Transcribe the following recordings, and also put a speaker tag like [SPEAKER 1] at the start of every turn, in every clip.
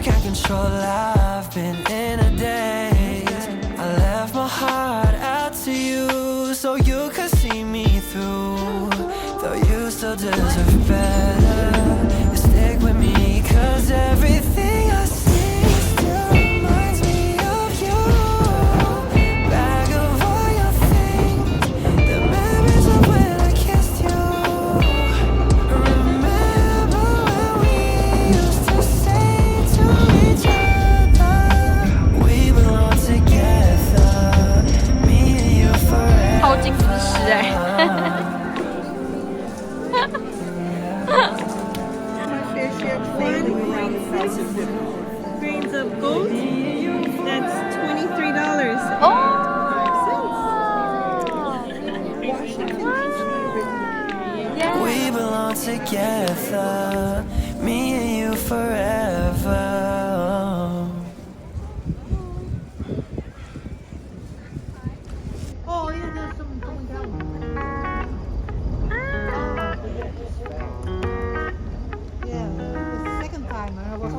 [SPEAKER 1] can't control. I've been in a daze. I left my heart out to you so you could see me through. Though you still deserve better. You stick with me 'cause everything I see still reminds me of you. Bag of all your things, the memories of when I kissed you. Remember when we used to say to each other, we belong together, me and you forever.
[SPEAKER 2] 超级姿势哎。
[SPEAKER 3] Grains of gold. That's $23.
[SPEAKER 1] We belong together, me and you forever.
[SPEAKER 4] Oh yeah, there's some going down. Yeah, the second time I was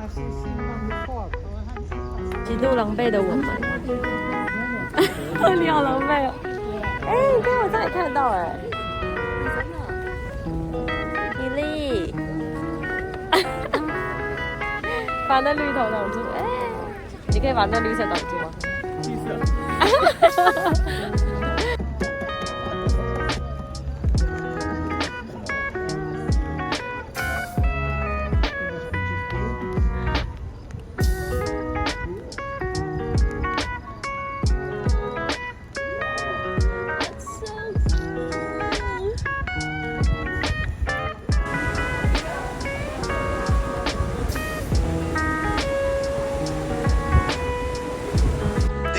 [SPEAKER 4] I've seen one before.
[SPEAKER 2] 极度狼狈的我们。你好狼狈哦！哎，你看我这里看得到哎。米粒，把那绿头挡住。哎，你可以把那绿色挡住吗？绿色。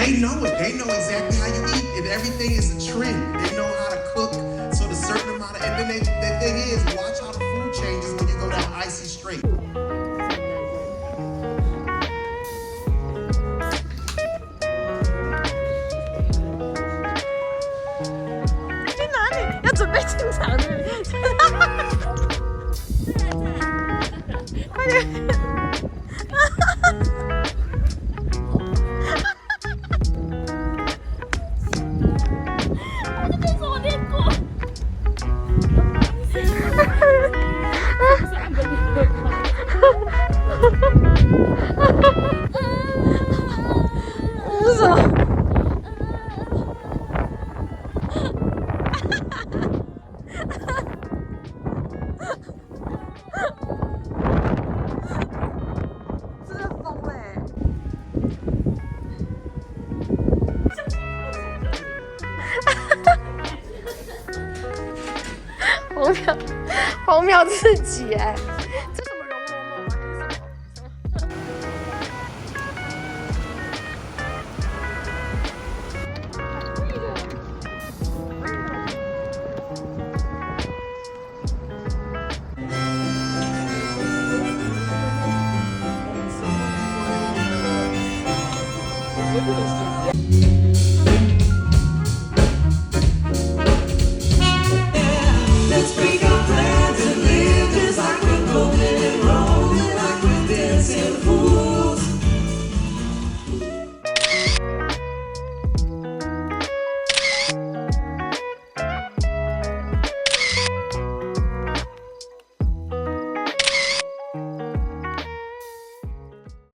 [SPEAKER 5] They know it. They know exactly how you eat. And everything is a trend. They know how to cook. So the certain amount of, and then the thing is, watch how the food changes when you go down Icy Strait.
[SPEAKER 2] 荒谬刺激哎！